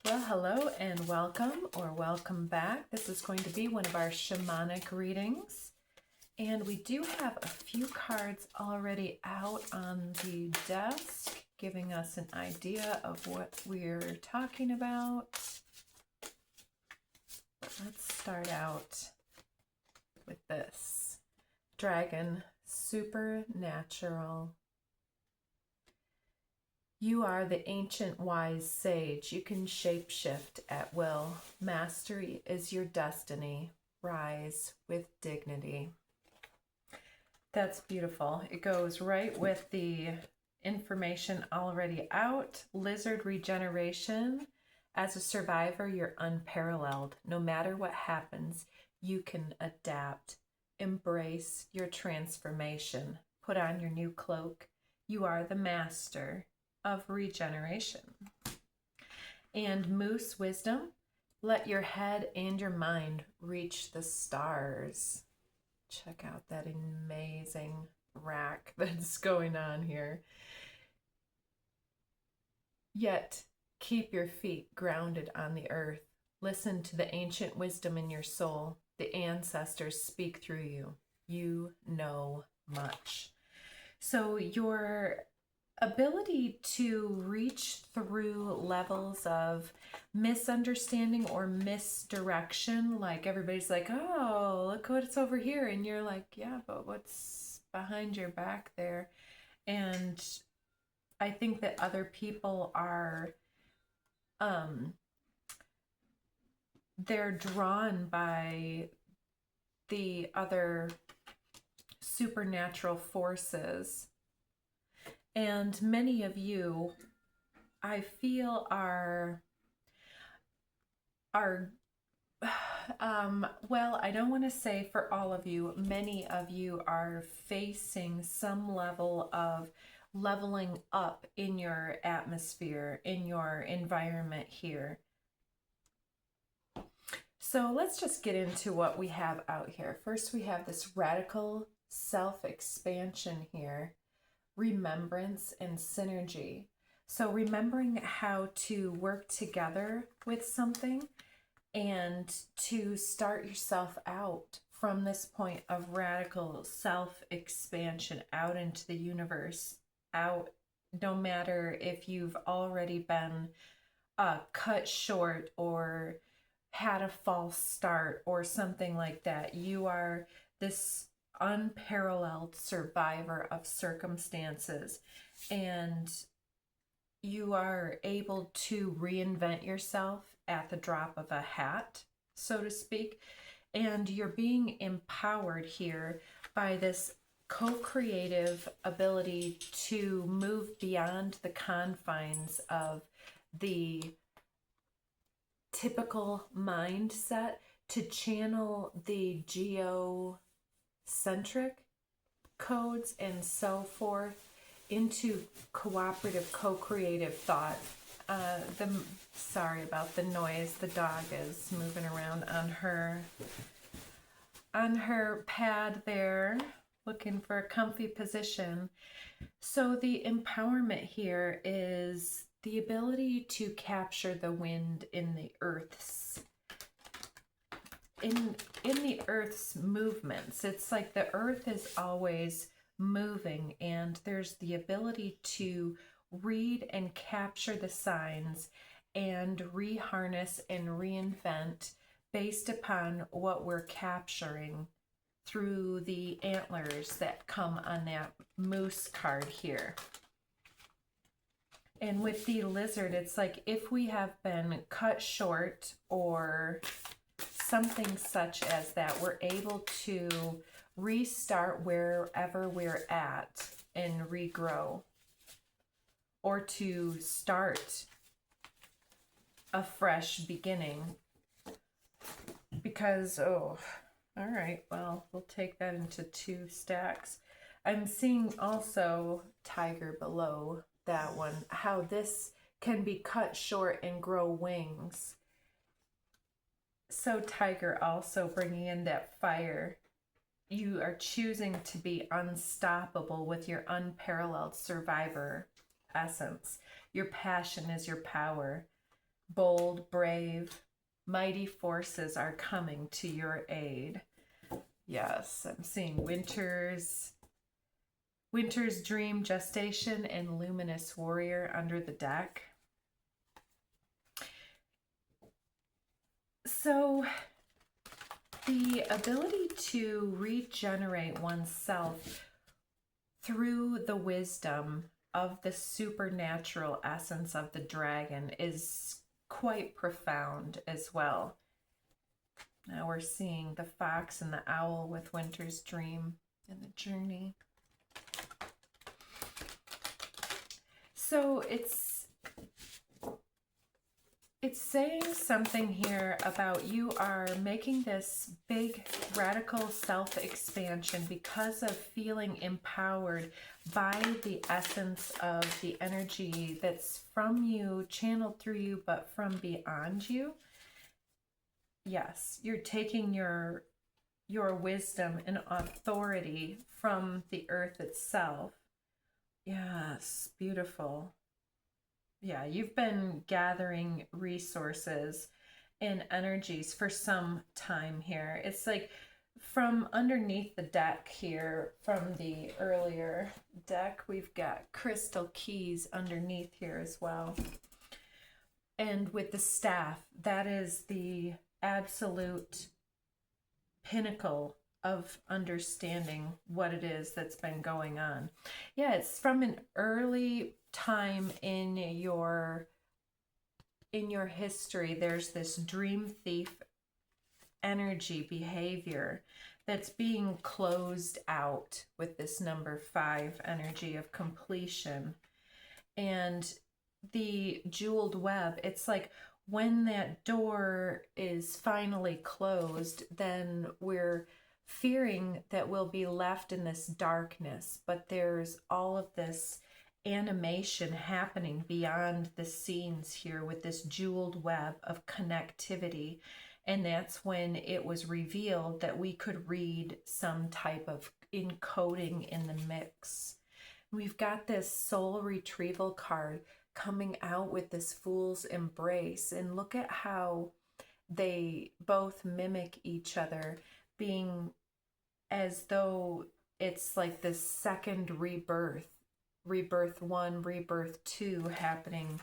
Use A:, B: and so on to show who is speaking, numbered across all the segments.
A: Well, hello and welcome, or welcome back. This is going to be one of our shamanic readings. And we do have a few cards already out on the desk, giving us an idea of what we're talking about. Let's start out with this. Dragon, supernatural. You are the ancient wise sage. You can shapeshift at will. Mastery is your destiny. Rise with dignity. That's beautiful. It goes right with the information already out. Lizard regeneration. As a survivor, you're unparalleled. No matter what happens, you can adapt. Embrace your transformation. Put on your new cloak. You are the master of regeneration. And moose wisdom. Let your head and your mind reach the stars. Check out that amazing rack that's going on here. Yet keep your feet grounded on the earth. Listen to the ancient wisdom in your soul. The ancestors speak through you. You know much. So your ability to reach through levels of misunderstanding or misdirection, like everybody's like, oh, look what's over here, and you're like, yeah, but what's behind your back there? And I think that other people are they're drawn by the other supernatural forces. And many of you, I feel, are well, I don't want to say for all of you, many of you are facing some level of leveling up in your atmosphere, in your environment here. So let's just get into what we have out here. First, we have this radical self-expansion here. Remembrance and synergy. So remembering how to work together with something and to start yourself out from this point of radical self-expansion out into the universe, out, no matter if you've already been cut short or had a false start or something like that. You are this unparalleled survivor of circumstances, and you are able to reinvent yourself at the drop of a hat, so to speak. And you're being empowered here by this co-creative ability to move beyond the confines of the typical mindset to channel the geocentric codes and so forth into cooperative, co-creative thought. Sorry about the noise. The dog is moving around on her pad there, looking for a comfy position. So the empowerment here is the ability to capture the wind in the earth's in the earth's movements. It's like the earth is always moving, and there's the ability to read and capture the signs and reharness and reinvent based upon what we're capturing through the antlers that come on that moose card here. And with the lizard, it's like if we have been cut short or something such as that, we're able to restart wherever we're at and regrow, or to start a fresh beginning. Because, oh, all right, well, we'll take that into 2 stacks. I'm seeing also tiger below that one, how this can be cut short and grow wings. So tiger also bringing in that fire. You are choosing to be unstoppable with your unparalleled survivor essence. Your passion is your power. bold, brave, mighty forces are coming to your aid. Yes, I'm seeing winter's dream, gestation, and luminous warrior under the deck. So the ability to regenerate oneself through the wisdom of the supernatural essence of the dragon is quite profound as well. Now we're seeing the fox and the owl with winter's dream and the journey. So it's saying something here about you are making this big radical self-expansion because of feeling empowered by the essence of the energy that's from you, channeled through you, but from beyond you. Yes, you're taking your wisdom and authority from the earth itself. Yes, beautiful. Yeah, you've been gathering resources and energies for some time here. It's like from underneath the deck here, from the earlier deck, we've got crystal keys underneath here as well. And with the staff, that is the absolute pinnacle of understanding what it is that's been going on. Yeah, it's from an early time in your history. There's this dream thief energy behavior that's being closed out with this number 5 energy of completion. And the jeweled web, it's like when that door is finally closed, then we're fearing that we'll be left in this darkness, but there's all of this animation happening beyond the scenes here with this jeweled web of connectivity. And that's when it was revealed that we could read some type of encoding in the mix. We've got this soul retrieval card coming out with this fool's embrace, and look at how they both mimic each other, being as though it's like this second rebirth 1, rebirth 2 happening.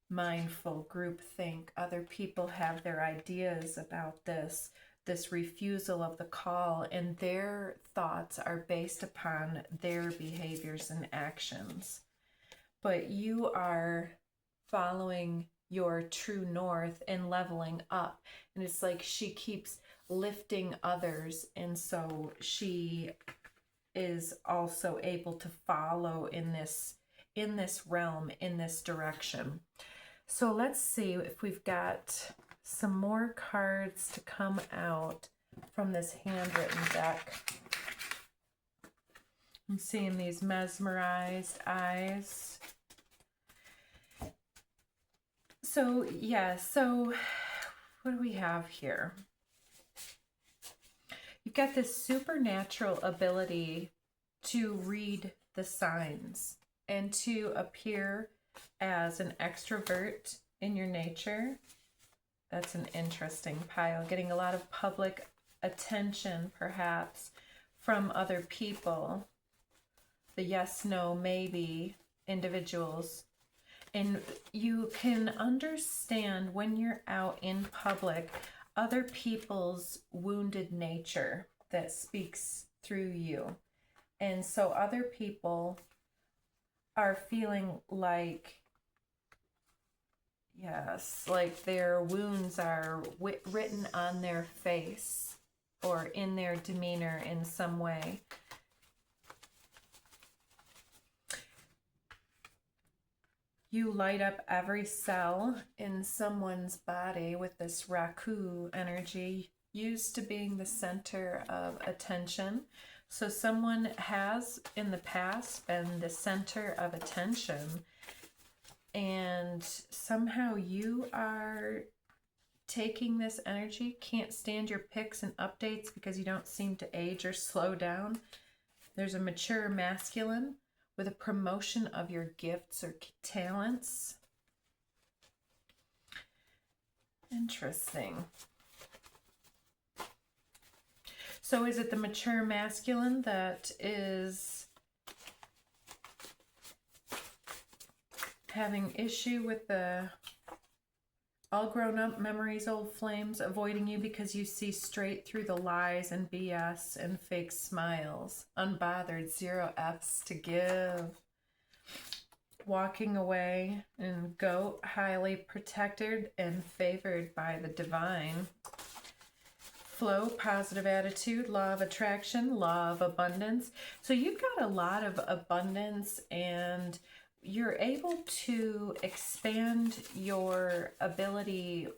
A: Mindful, groupthink, other people have their ideas about this refusal of the call, and their thoughts are based upon their behaviors and actions. But you are following your true north and leveling up, and it's like she keeps lifting others, and so she is also able to follow in this realm, in this direction. So let's see if we've got some more cards to come out from this handwritten deck. I'm seeing these mesmerized eyes. So yeah, so what do we have here? You've got this supernatural ability to read the signs and to appear as an extrovert in your nature. That's an interesting pile. Getting a lot of public attention, perhaps, from other people. The yes, no, maybe individuals. And you can understand when you're out in public other people's wounded nature that speaks through you. And so other people are feeling like, yes, like their wounds are written on their face or in their demeanor in some way. You light up every cell in someone's body with this Raku energy, used to being the center of attention. So someone has in the past been the center of attention, and somehow you are taking this energy, can't stand your pics and updates because you don't seem to age or slow down. There's a mature masculine with a promotion of your gifts or talents. Interesting. So is it the mature masculine that is having issue with the all grown up memories, old flames, avoiding you because you see straight through the lies and BS and fake smiles, unbothered, 0 F's to give, walking away, and goat, highly protected and favored by the divine. Flow, positive attitude, law of attraction, law of abundance. So you've got a lot of abundance, and you're able to expand your ability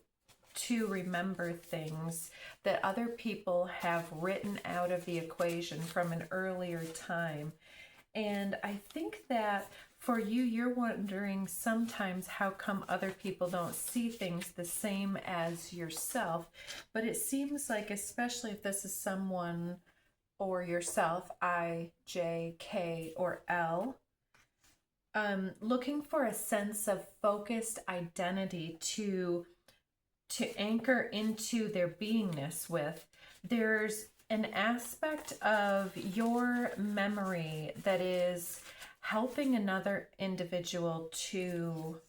A: to remember things that other people have written out of the equation from an earlier time. And I think that for you, you're wondering sometimes how come other people don't see things the same as yourself. But it seems like, especially if this is someone or yourself, I, J, K, or L, looking for a sense of focused identity to anchor into their beingness with. There's an aspect of your memory that is helping another individual to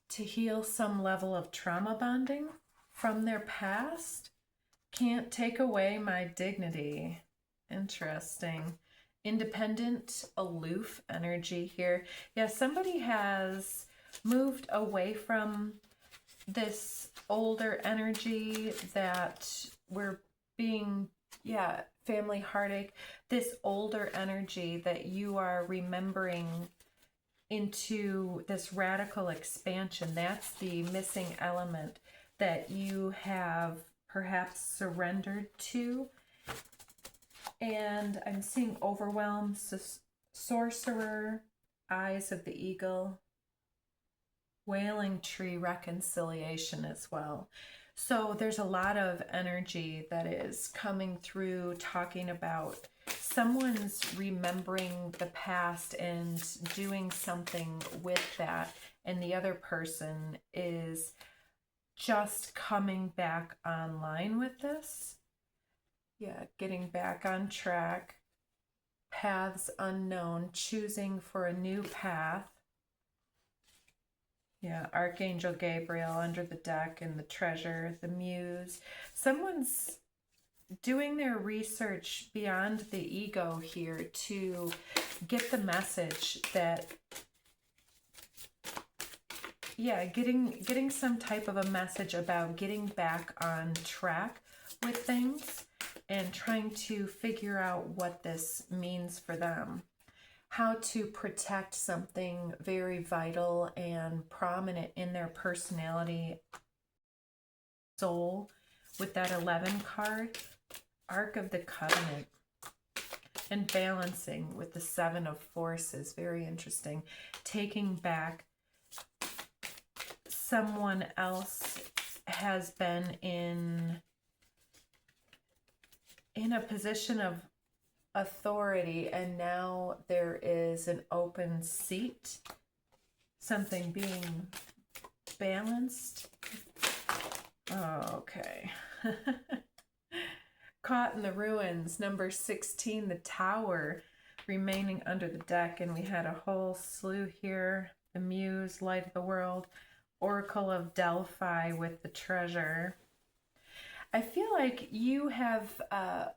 A: heal some level of trauma bonding from their past. Can't take away my dignity. Interesting. Independent, aloof energy here. Yeah, somebody has moved away from this older energy that we're being, family heartache, this older energy that you are remembering into this radical expansion. That's the missing element that you have perhaps surrendered to. And I'm seeing overwhelm, sorcerer, eyes of the eagle, wailing tree, reconciliation as well. So there's a lot of energy that is coming through, talking about someone's remembering the past and doing something with that, and the other person is just coming back online with this. Yeah, getting back on track. Paths unknown, choosing for a new path. Yeah, Archangel Gabriel under the deck, and the treasure, the muse. Someone's doing their research beyond the ego here to get the message that, getting some type of a message about getting back on track with things and trying to figure out what this means for them. How to protect something very vital and prominent in their personality, soul, with that 11 card, Ark of the Covenant, and balancing with the 7 of Forces. Very interesting. Taking back, someone else has been in a position of authority, and now there is an open seat, something being balanced. Oh, okay. Caught in the ruins, number 16, the tower remaining under the deck, and we had a whole slew here. The muse, light of the world, oracle of Delphi with the treasure. I feel like you have,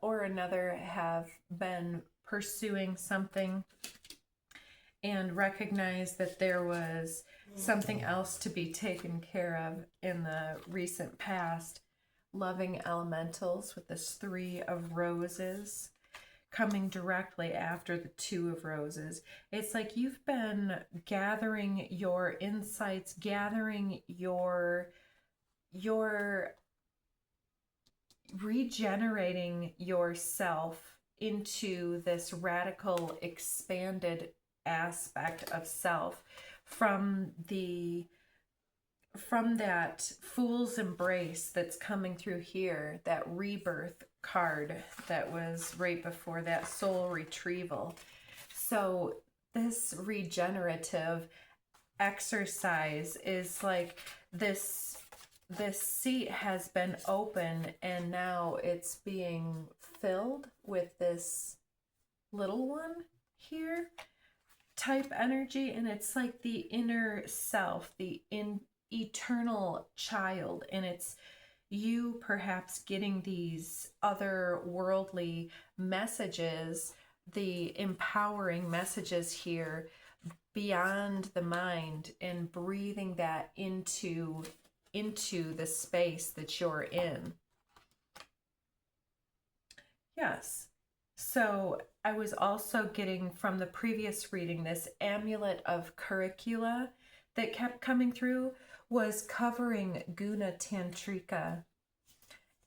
A: or another, have been pursuing something and recognized that there was something else to be taken care of in the recent past. Loving elementals with this 3 of Roses coming directly after the 2 of Roses. It's like you've been gathering your insights, gathering your regenerating yourself into this radical expanded aspect of self from that fool's embrace that's coming through here, that rebirth card that was right before that soul retrieval. So this regenerative exercise is like this this seat has been open and now it's being filled with this little one here type energy, and it's like the inner self, the eternal child, and it's you perhaps getting these otherworldly messages, the empowering messages here beyond the mind, and breathing that into the space that you're in. Yes. So I was also getting from the previous reading, this amulet of curricula that kept coming through was covering Guna Tantrika.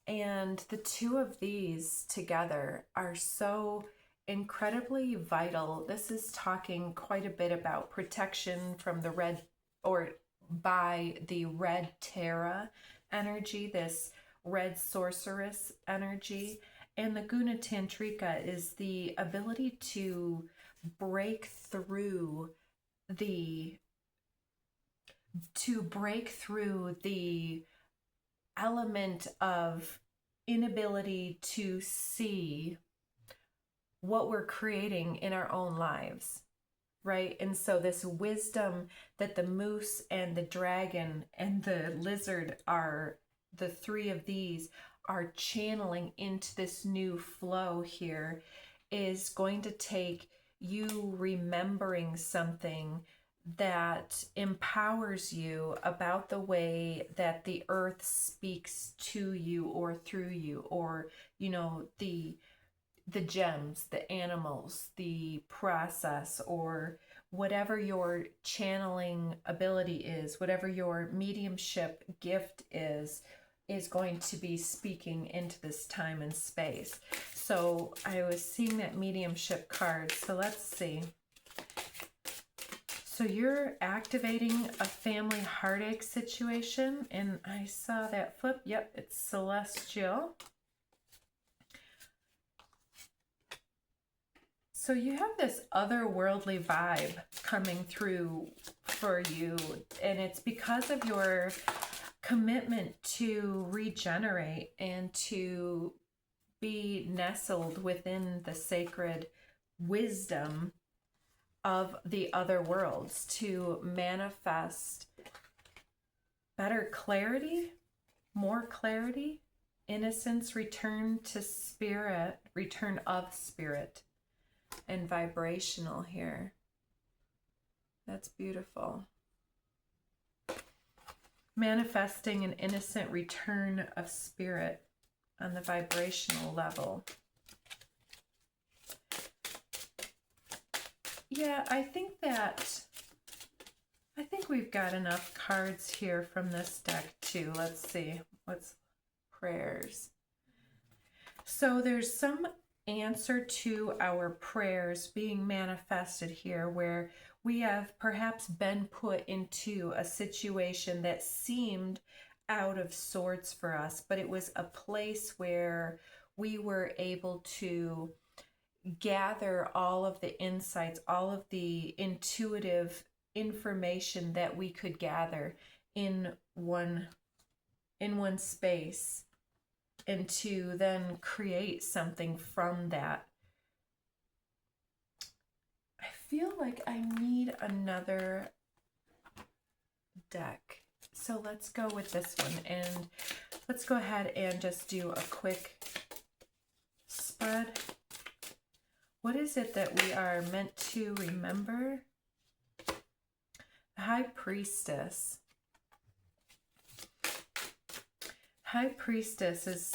A: And the two of these together are so incredibly vital. This is talking quite a bit about protection from the red, or by the red Terra energy, this red sorceress energy. And the Guna Tantrika is the ability to break through the element of inability to see what we're creating in our own lives, right? And so this wisdom that the moose and the dragon and the lizard are, the three of these are channeling into this new flow here, is going to take you remembering something that empowers you about the way that the earth speaks to you or through you, or, you know, the gems, the animals, the process, or whatever your channeling ability is, whatever your mediumship gift is going to be speaking into this time and space. So I was seeing that mediumship card. So let's see. So you're activating a family heartache situation, and I saw that flip. Yep, it's celestial. So you have this otherworldly vibe coming through for you, and it's because of your commitment to regenerate and to be nestled within the sacred wisdom of the other worlds, to manifest better clarity, more clarity, innocence, return to spirit, return of spirit, and vibrational here. That's beautiful. Manifesting an innocent return of spirit on the vibrational level. Yeah, I think we've got enough cards here from this deck too. Let's see, what's prayers. So there's some answer to our prayers being manifested here, where we have perhaps been put into a situation that seemed out of sorts for us, but it was a place where we were able to gather all of the insights, all of the intuitive information that we could gather in one space, and to then create something from that. I feel like I need another deck. So let's go with this one, and let's go ahead and just do a quick spread. What is it that we are meant to remember? High Priestess. High Priestess is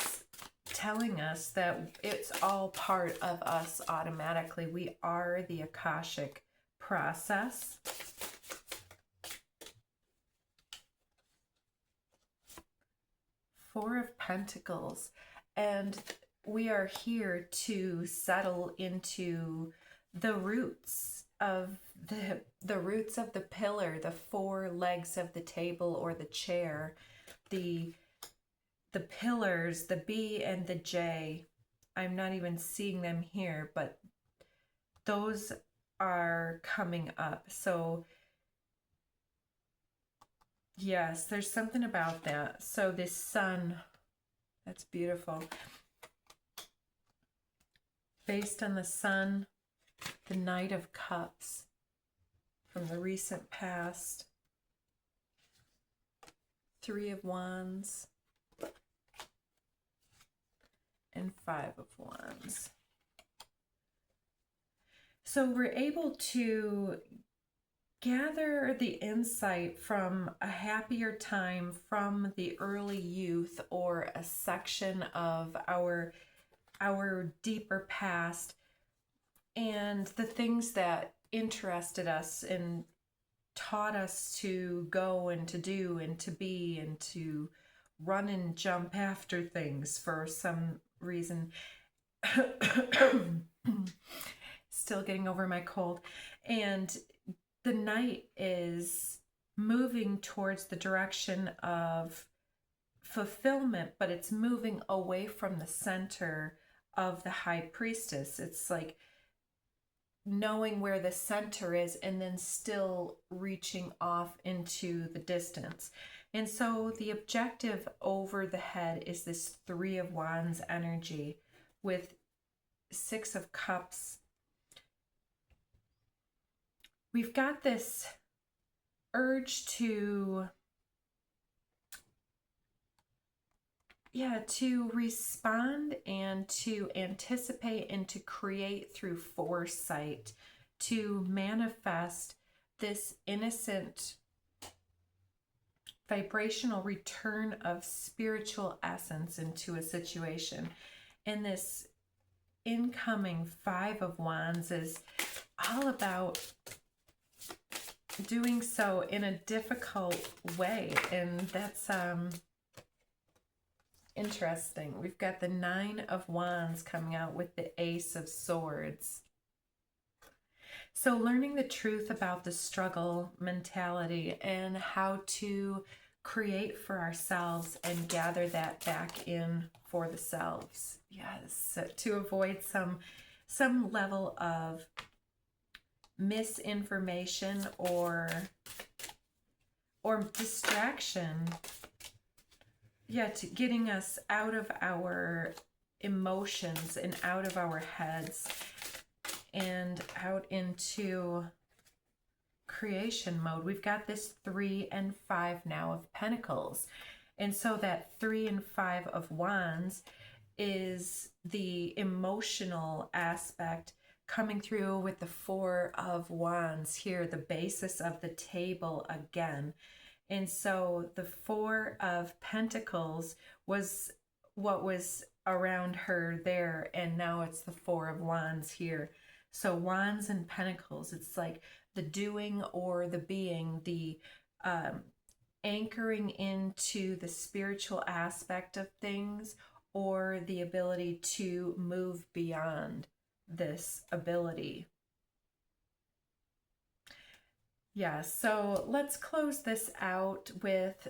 A: telling us that it's all part of us automatically. We are the Akashic process. Four of Pentacles. And we are here to settle into the roots of the roots of the pillar, the four legs of the table or the chair, the pillars, the B and the J. I'm not even seeing them here, but those are coming up. So Yes, there's something about that. So this sun, that's beautiful. Based on the sun, the Knight of Cups from the recent past, Three of Wands, and Five of Wands. So we're able to gather the insight from a happier time from the early youth, or a section of our deeper past, and the things that interested us and taught us to go and to do and to be and to run and jump after things for some reason. Still getting over my cold. And the Knight is moving towards the direction of fulfillment, but it's moving away from the center of the High Priestess. It's like knowing where the center is and then still reaching off into the distance. And so the objective over the head is this Three of Wands energy with Six of Cups. We've got this urge to respond and to anticipate and to create through foresight, to manifest this innocent vibrational return of spiritual essence into a situation. And this incoming Five of Wands is all about doing so in a difficult way, and that's interesting. We've got the Nine of Wands coming out with the Ace of Swords. So learning the truth about the struggle mentality and how to create for ourselves and gather that back in for the selves. Yes, to avoid some level of misinformation or distraction. Yeah, to getting us out of our emotions and out of our heads and out into creation mode. We've got this 3 and 5 now of Pentacles. And so that 3 and 5 of Wands is the emotional aspect coming through with the 4 of Wands here, the basis of the table again. And so the 4 of Pentacles was what was around her there, and now it's the 4 of Wands here. So Wands and Pentacles, it's like the doing or the being, the anchoring into the spiritual aspect of things, or the ability to move beyond this ability. Yeah, so let's close this out with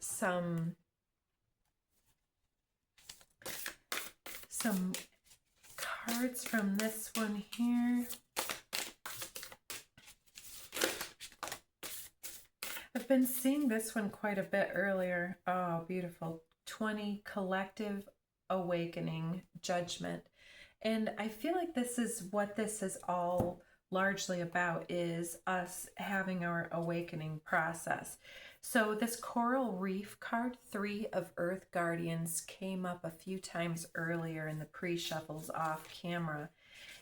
A: some cards from this one here. I've been seeing this one quite a bit earlier. Oh, beautiful. 20, collective awakening, judgment. And I feel like this is what this is all largely about, is us having our awakening process. So this coral reef card, 3 of Earth Guardians, came up a few times earlier in the pre-shuffles off camera.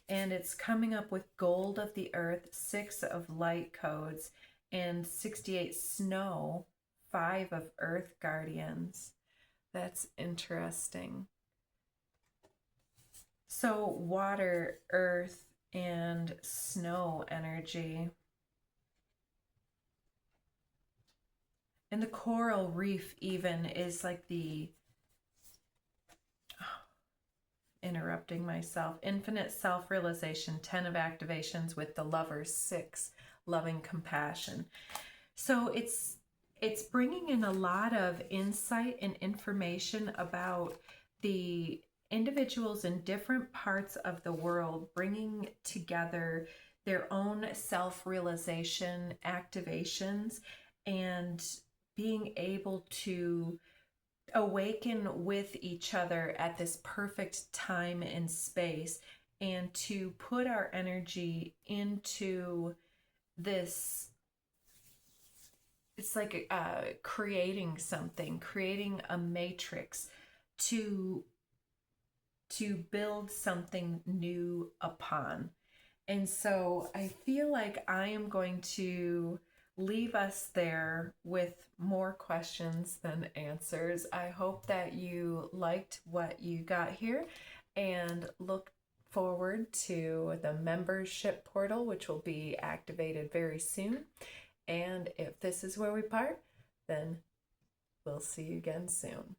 A: And it's coming up with gold of the earth, 6 of light codes, and 68 snow, 5 of Earth Guardians. That's interesting. So water, earth, and snow energy. And the coral reef even is like the, interrupting myself, infinite self-realization, 10 of activations with the lovers, 6, loving compassion. So it's bringing in a lot of insight and information about the individuals in different parts of the world bringing together their own self-realization activations and being able to awaken with each other at this perfect time and space, and to put our energy into this. It's like creating something, creating a matrix to build something new upon. And so I feel like I am going to leave us there with more questions than answers. I hope that you liked what you got here and look forward to the membership portal, which will be activated very soon. And if this is where we part, then we'll see you again soon.